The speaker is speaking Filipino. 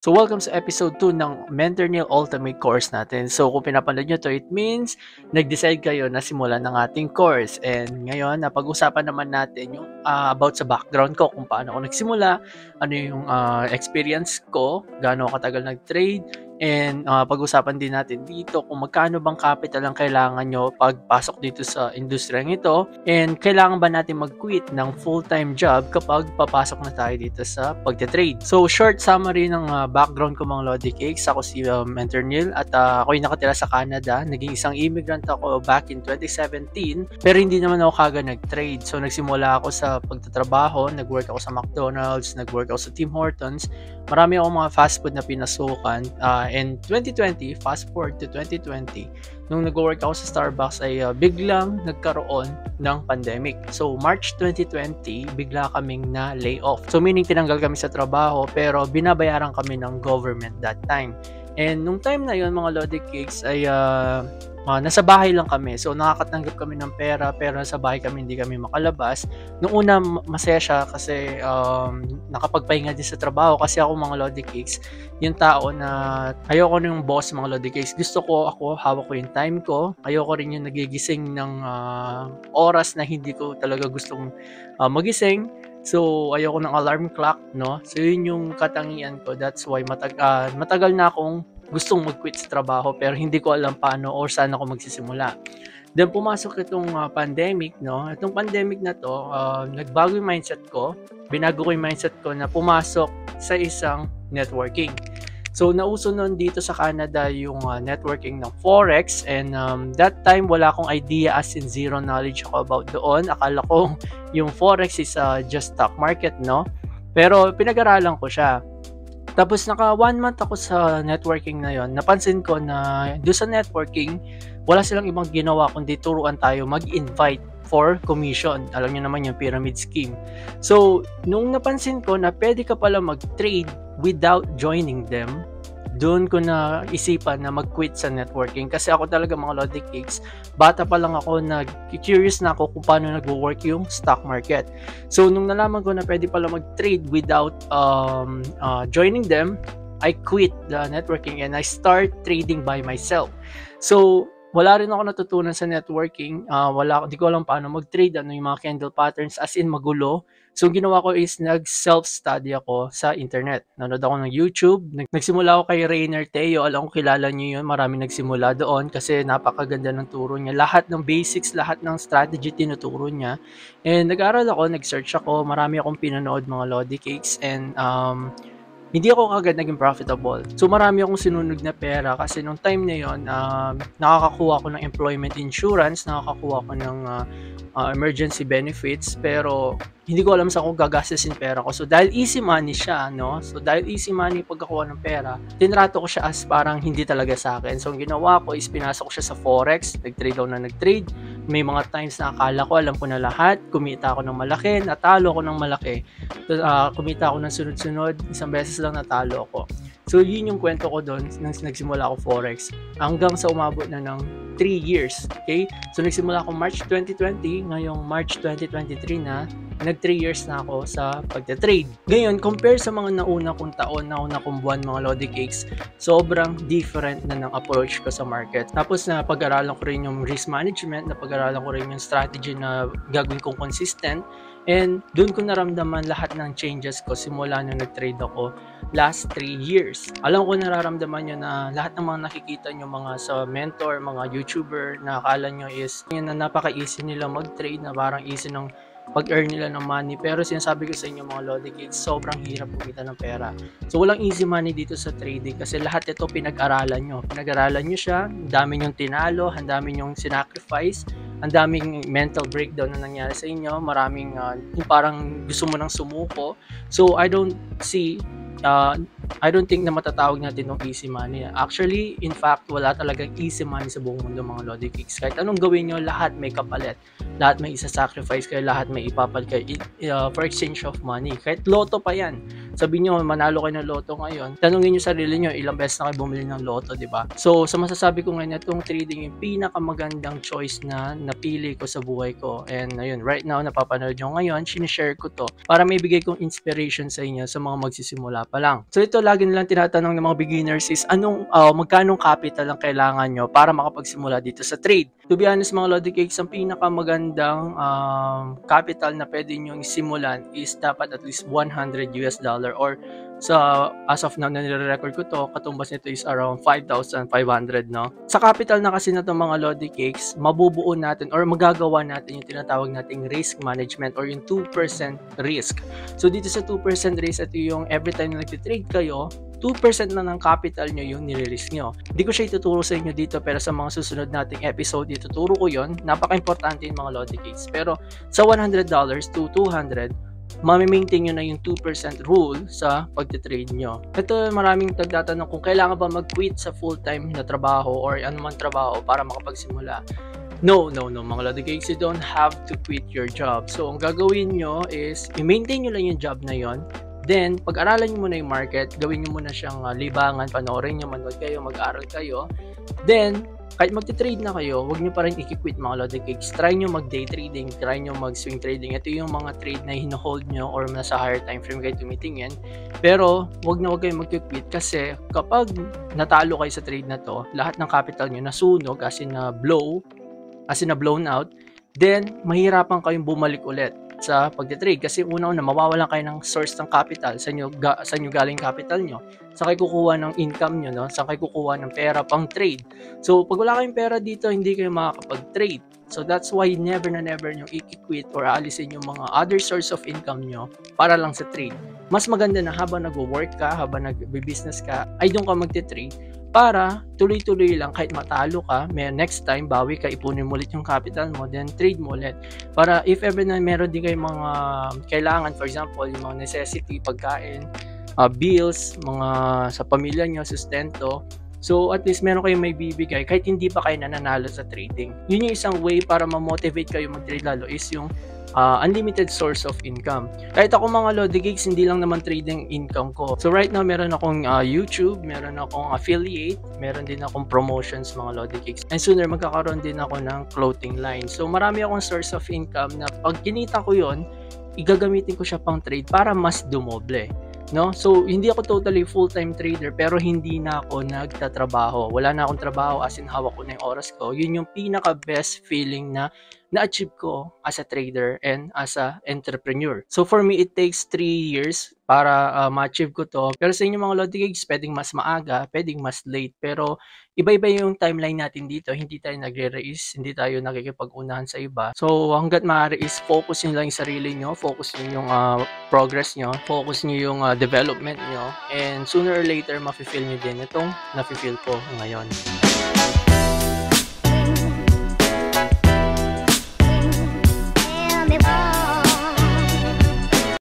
So, welcome sa episode 2 ng Mentor Neil Ultimate course natin. So, kung pinapanood nyo to, it means nag-decide kayo na simulan ng ating course. And ngayon, napag-usapan naman natin yung about sa background ko, kung paano ako nagsimula, ano yung experience ko, gaano katagal nag-trade, and pag-usapan din natin dito kung magkano bang capital ang kailangan nyo pagpasok dito sa industriyang ito, and kailangan ba natin mag-quit ng full-time job kapag papasok na tayo dito sa pagte-trade. So, short summary ng background ko mga Lodi Cakes. Ako si Mentor Neil at ako yung nakatira sa Canada. Naging isang immigrant ako back in 2017, pero hindi naman ako kaga nag-trade. So, nagsimula ako sa pagtatrabaho, nag-work ako sa McDonald's, nag-work ako sa Tim Hortons. Marami ako mga fast food na pinasukan. And 2020, fast forward to 2020, nung nag-work ako sa Starbucks ay biglang nagkaroon ng pandemic. So, March 2020, bigla kaming na layoff. So, meaning tinanggal kami sa trabaho pero binabayaran kami ng government that time. And nung time na yun, mga Lodi Cakes, ay nasa bahay lang kami. So, nakakatanggap kami ng pera pero nasa bahay kami, hindi kami makalabas. Nung una, masaya siya kasi nakapagpahinga din sa trabaho kasi ako mga Lodi Cakes, yung tao na ayoko ng boss mga Lodi Cakes. Gusto ko ako, hawak ko yung time ko. Ayoko rin yung nagigising ng oras na hindi ko talaga gustong magising. So, ayoko ng alarm clock, no? So, yun yung katangian ko. That's why matagal na akong gustong mag-quit sa trabaho pero hindi ko alam paano or saan ako magsisimula. Then pumasok itong pandemic, no? Itong pandemic na to, nagbago yung mindset ko. Binago ko yung mindset ko na pumasok sa isang networking. So, nauso nun dito sa Canada yung networking ng Forex, and that time wala akong idea, as in zero knowledge ako about doon. Akala ko yung Forex is just stock market, no? Pero pinag-aralan ko siya. Tapos naka 1 month ako sa networking na yon. Napansin ko na doon sa networking, wala silang ibang ginawa kundi turuan tayo mag-invite for commission. Alam niyo naman yung pyramid scheme. So, nung napansin ko na pwede ka pala mag-trade without joining them, doon ko na isipan na mag-quit sa networking. Kasi ako talaga mga Lodi Cakes, bata pa lang ako, nag-curious na ako kung paano nag-work yung stock market. So, nung nalaman ko na pwede pala mag-trade without joining them, I quit the networking and I start trading by myself. So, wala rin ako natutunan sa networking. Di ko alam paano mag-trade, ano yung mga candle patterns, as in magulo. So, ginawa ko is nag-self-study ako sa internet. Nanood ako ng YouTube. Nagsimula ako kay Rainer Teo. Alam ko kilala niyo yun. Marami nagsimula doon kasi napakaganda ng turo niya. Lahat ng basics, lahat ng strategy tinuturo niya. And nag-aral ako, nag-search ako. Marami akong pinanood mga Lodi Cakes. And hindi ako kagad naging profitable. So, marami akong sinunod na pera kasi nung time na yon, nakakakuha ko ng employment insurance, nakakakuha ko ng emergency benefits, pero hindi ko alam sa kung gagastusin pera ko. So, dahil easy money siya, no? So, dahil easy money pagkakuha ng pera, tinrato ko siya as parang hindi talaga sa akin. So, ang ginawa ko is pinasok ko siya sa Forex, nag-trade ako na nag-trade. May mga times na akala ko alam ko na lahat, kumita ako ng malaki, natalo ako ng malaki. Kumita ako ng sunod-sunod, isang beses lang natalo ako. So, yun yung kwento ko doon nang nagsimula ako Forex. Hanggang sa umabot na ng 3 years. Okay? So, nagsimula ako March 2020, ngayong March 2023 na, nag 3 years na ako sa pagte-trade. Ngayon, compare sa mga nauna kong taon, nauna kong buwan mga Lodi Cakes, sobrang different na ng approach ko sa market. Tapos na pag-aralan ko rin yung risk management, na pag-aralan ko rin yung strategy na gagawin kong consistent, and doon ko naramdaman lahat ng changes ko simula nung nag-trade ako last 3 years. Alam ko nararamdaman nyo na lahat ng mga nakikita nyo mga sa mentor, mga YouTuber na akala nyo is yun na napaka-easy nila mag-trade, na parang easy ng pag-earn nila ng money. Pero sinasabi ko sa inyo mga Lodi Cakes, sobrang hirap kumita ng pera. So, walang easy money dito sa trading kasi lahat ito pinag-aralan nyo. Pinag-aralan nyo siya, ang dami nyong tinalo, ang dami nyong sinacrifice, ang daming mental breakdown na nangyari sa inyo, maraming parang gusto mo nang sumuko. So, I don't think na matatawag natin ng easy money. Actually, in fact, wala talagang easy money sa buong mundo mga Lodi Cakes. Kahit anong gawin nyo, lahat may kapalit. Lahat may isa-sacrifice kayo, lahat may ipapalit kayo for exchange of money. Kahit loto pa yan. sabihin nyo manalo kayo ng loto ngayon, tanungin nyo sarili nyo ilang beses na kayo bumili ng loto, di ba? So sa masasabi ko ngayon, itong trading yung pinakamagandang choice na napili ko sa buhay ko. And ayun, right now napapanood nyo ngayon, sinishare ko to para may bigay kong inspiration sa inyo sa mga magsisimula pa lang. So ito lagi nilang tinatanong ng mga beginners is magkano capital ang kailangan nyo para makapagsimula dito sa trade. To be honest mga Lodi Cakes, ang pinakamagandang capital na pwede nyo simulan is dapat at least $100 or as of now na nire-record ko to, katumbas nito is around 5,500, no? Sa capital na kasi na to mga Lodi Cakes, mabubuo natin or magagawa natin yung tinatawag nating risk management or yung 2% risk. So dito sa 2% risk, ito yung every time na nagtitrade kayo, 2% na ng capital nyo yung nire-risk nyo. Hindi ko siya ituturo sa inyo dito, pero sa mga susunod nating episode, ituturo ko yon. Napaka-importante yung mga Lodi Cakes. Pero sa $100 to 200, mami-maintain nyo na yung 2% rule sa pagtitrade nyo. Ito, maraming nagtatanong kung kailangan ba mag-quit sa full-time na trabaho or anumang trabaho para makapagsimula. No, mga Lodi Cakes, you don't have to quit your job. So, ang gagawin nyo is, i-maintain nyo lang yung job na yon. Then, pag-aralan nyo muna yung market, gawin nyo muna siyang libangan, panoorin nyo, manood kayo, mag-aaral kayo. Then, kahit magti-trade na kayo, huwag nyo pa rin i-quit mga Lodi Cakes. Try nyo mag-day trading, try nyo mag-swing trading. Ito yung mga trade na hino-hold nyo or nasa higher time frame kayo tumitingin. Pero, huwag kayo mag-quit kasi kapag natalo kayo sa trade na to, lahat ng capital nyo nasunog as in blown out, then, mahirapan kayong bumalik ulit sa pagtitrade kasi una-una mawawalan kayo ng source ng capital. Sa inyo galing capital nyo, saan kayo kukuha ng income nyo, no? Saan kayo kukuha ng pera pang trade. So pag wala kayong pera dito, hindi kayo makakapag-trade. So that's why never nyo i-quit or aalisin yung mga other source of income nyo para lang sa trade. Mas maganda na habang nag-work ka, habang nag-business ka, ay doon ka magtitrade para tuloy-tuloy lang kahit matalo ka, may next time bawi ka, ipunin mo ulit yung capital mo, then trade mo ulit. Para if ever na meron din kayong mga kailangan, for example, yung mga necessity, pagkain, bills, mga sa pamilya nyo, sustento, so at least meron kayong may bibigay kahit hindi pa kayo nananalo sa trading. Yun yung isang way para ma-motivate kayo mag-trade lalo is yung unlimited source of income. Kahit ako mga Lodi Cakes, hindi lang naman trading income ko. So right now, meron akong YouTube, meron akong affiliate, meron din akong promotions mga Lodi Cakes. And sooner, magkakaroon din ako ng clothing line. So marami akong source of income na pag kinita ko yon, igagamitin ko siya pang trade para mas dumoble. No? So, hindi ako totally full-time trader pero hindi na ako nagtatrabaho. Wala na akong trabaho as in hawak ko na yung oras ko. Yun yung pinaka-best feeling na na-achieve ko as a trader and as a entrepreneur. So, for me, it takes 3 years para ma-achieve ko to. Pero sa inyo mga Lodi Cakes, pwedeng mas maaga, pwedeng mas late. Pero iba-iba yung timeline natin dito. Hindi tayo nagre-race, hindi tayo nakikipag-unahan sa iba. So, hanggat maaari is focus nyo lang yung sarili nyo, focus nyo yung progress nyo, focus nyo yung development nyo, and sooner or later, mafe-feel nyo din itong nafe-feel ko ngayon.